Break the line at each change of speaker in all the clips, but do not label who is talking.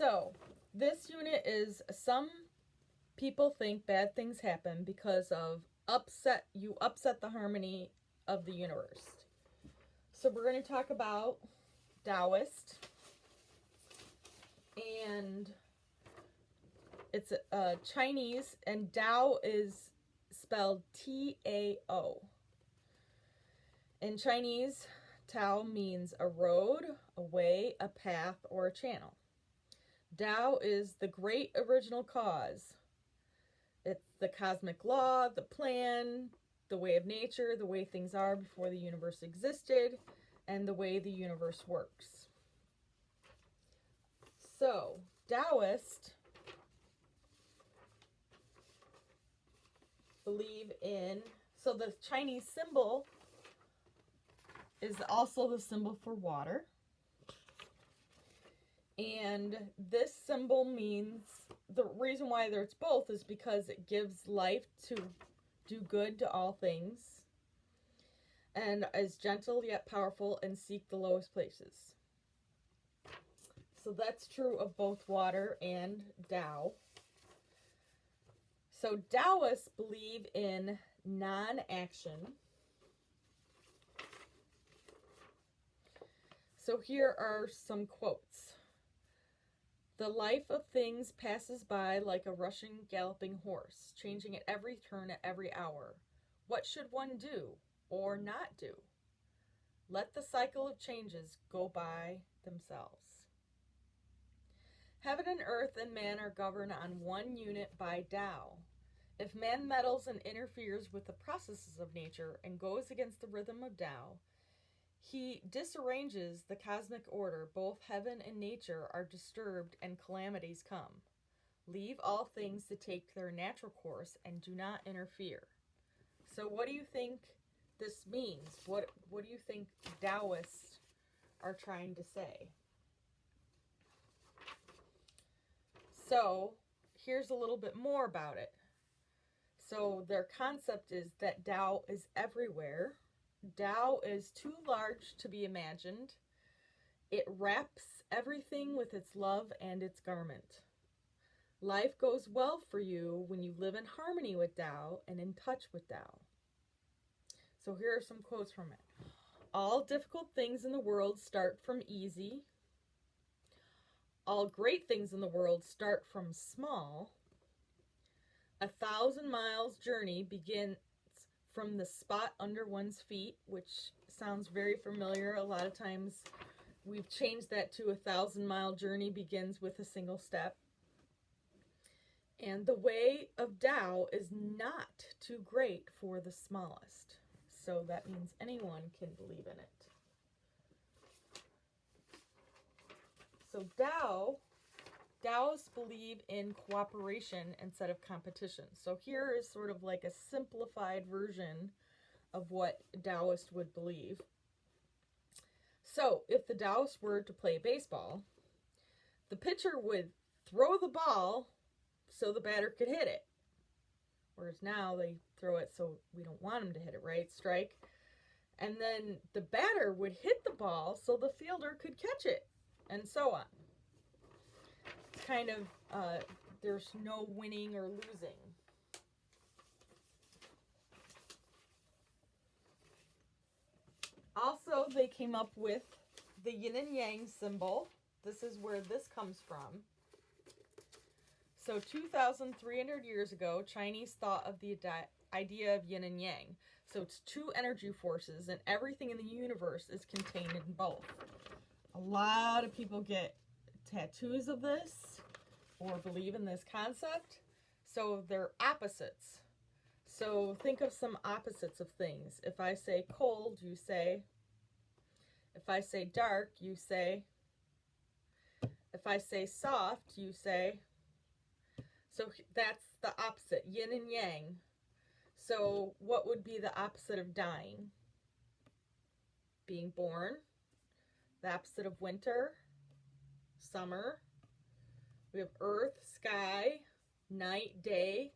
So, this unit is some people think bad things happen because of you upset the harmony of the universe. So, we're going to talk about Taoist, and it's Chinese, and Tao is spelled T-A-O. In Chinese, Tao means a road, a way, a path, or a channel. Tao is the great original cause. It's the cosmic law, the plan, the way of nature, the way things are before the universe existed, and the way the universe works. So, Taoists believe in, so the Chinese symbol is also the symbol for water. And this symbol means, the reason why there's both is because it gives life to do good to all things, and is gentle yet powerful, and seek the lowest places. So that's true of both water and Tao. So Taoists believe in non-action. So here are some quotes. The life of things passes by like a rushing, galloping horse, changing at every turn, at every hour. What should one do or not do? Let the cycle of changes go by themselves. Heaven and earth and man are governed on one unit by Tao. If man meddles and interferes with the processes of nature and goes against the rhythm of Tao, he disarranges the cosmic order. Both heaven and nature are disturbed and calamities come. Leave all things to take their natural course and do not interfere. So what do you think this means? What do you think Taoists are trying to say? So here's a little bit more about it. So their concept is that Tao is everywhere. Tao is too large to be imagined. It wraps everything with its love and its garment. Life goes well for you when you live in harmony with Tao and in touch with Tao. So here are some quotes from it. All difficult things in the world start from easy. All great things in the world start from small. 1,000 miles journey begins from the spot under one's feet, which sounds very familiar. A lot of times we've changed that to 1,000-mile journey begins with a single step. And the way of Tao is not too great for the smallest. So that means anyone can believe in it. So Taoists believe in cooperation instead of competition. So here is sort of like a simplified version of what Taoists would believe. So if the Taoists were to play baseball, the pitcher would throw the ball so the batter could hit it. Whereas now they throw it so we don't want them to hit it, right? Strike. And then the batter would hit the ball so the fielder could catch it, and so on. Kind of, there's no winning or losing. Also, they came up with the yin and yang symbol. This is where this comes from. So 2,300 years ago, Chinese thought of the idea of yin and yang. So it's two energy forces, and everything in the universe is contained in both. A lot of people get tattoos of this or believe in this concept. So they're opposites. So think of some opposites of things. If I say cold, you say. If I say dark, you say. If I say soft, you say. So that's the opposite, yin and yang. So what would be the opposite of dying? Being born. The opposite of winter, summer. We have earth, sky, night, day.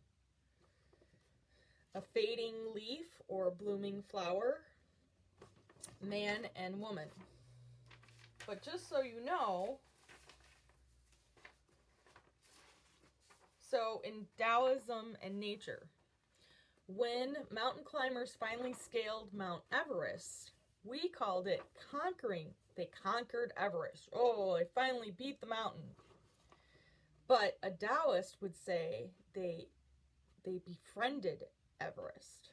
A fading leaf or a blooming flower. Man and woman. But just so you know, So in Taoism and nature, when mountain climbers finally scaled Mount Everest, we called it conquering. They conquered Everest. Oh, they finally beat the mountain. But a Taoist would say they befriended Everest.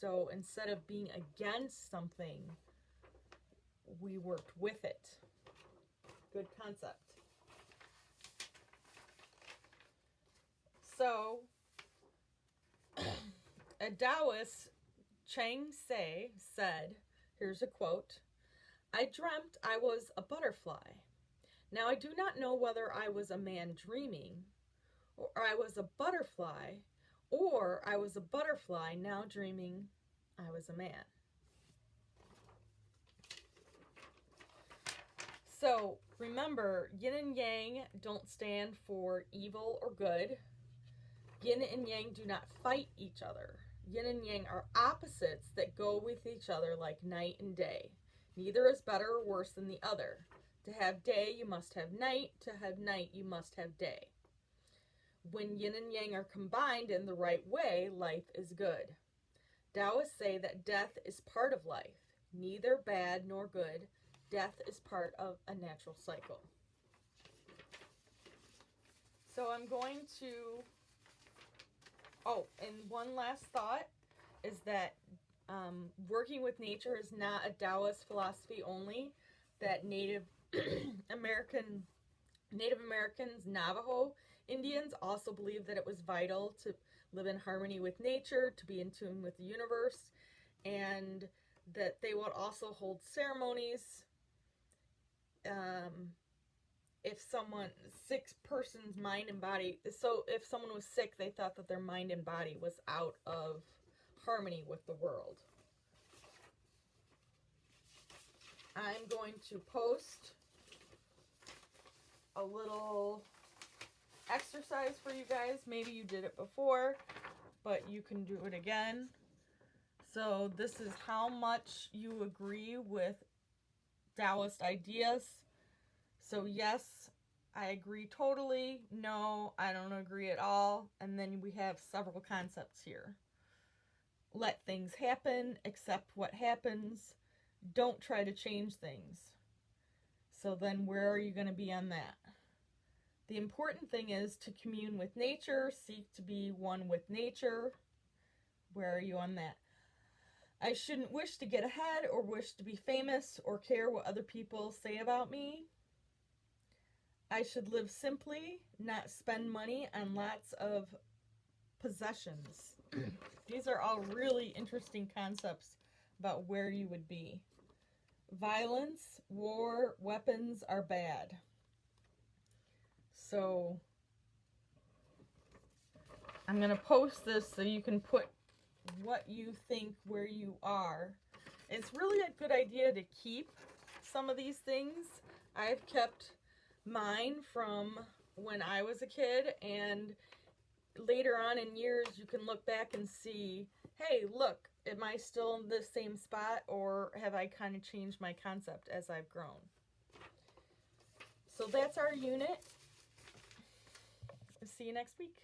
So instead of being against something, we worked with it. Good concept. So, a Taoist, Chang Tse, said, here's a quote, "I dreamt I was a butterfly. Now I do not know whether I was a man dreaming, or I was a butterfly, or I was a butterfly now dreaming I was a man." So remember, yin and yang don't stand for evil or good. Yin and yang do not fight each other. Yin and yang are opposites that go with each other like night and day. Neither is better or worse than the other. To have day, you must have night. To have night, you must have day. When yin and yang are combined in the right way, life is good. Taoists say that death is part of life, neither bad nor good. Death is part of a natural cycle. So I'm going to... Oh, and one last thought is that working with nature is not a Taoist philosophy only. That Native Americans, Navajo Indians also believed that it was vital to live in harmony with nature, to be in tune with the universe, and that they would also hold ceremonies. If someone, sick person's mind and body, so if someone was sick, they thought that their mind and body was out of harmony with the world. I'm going to post a little exercise for you guys. Maybe you did it before, but you can do it again. So this is how much you agree with Taoist ideas. So yes, I agree totally. No, I don't agree at all. And then we have several concepts here. Let things happen, accept what happens. Don't try to change things. So then where are you going to be on that? The important thing is to commune with nature, seek to be one with nature. Where are you on that? I shouldn't wish to get ahead or wish to be famous or care what other people say about me. I should live simply, not spend money on lots of possessions. These are all really interesting concepts about where you would be. Violence, war, weapons are bad. So I'm going to post this so you can put what you think where you are. It's really a good idea to keep some of these things. I've kept mine from when I was a kid, and later on in years you can look back and see, hey, look, am I still in the same spot, or have I kind of changed my concept as I've grown? So that's our unit. See you next week.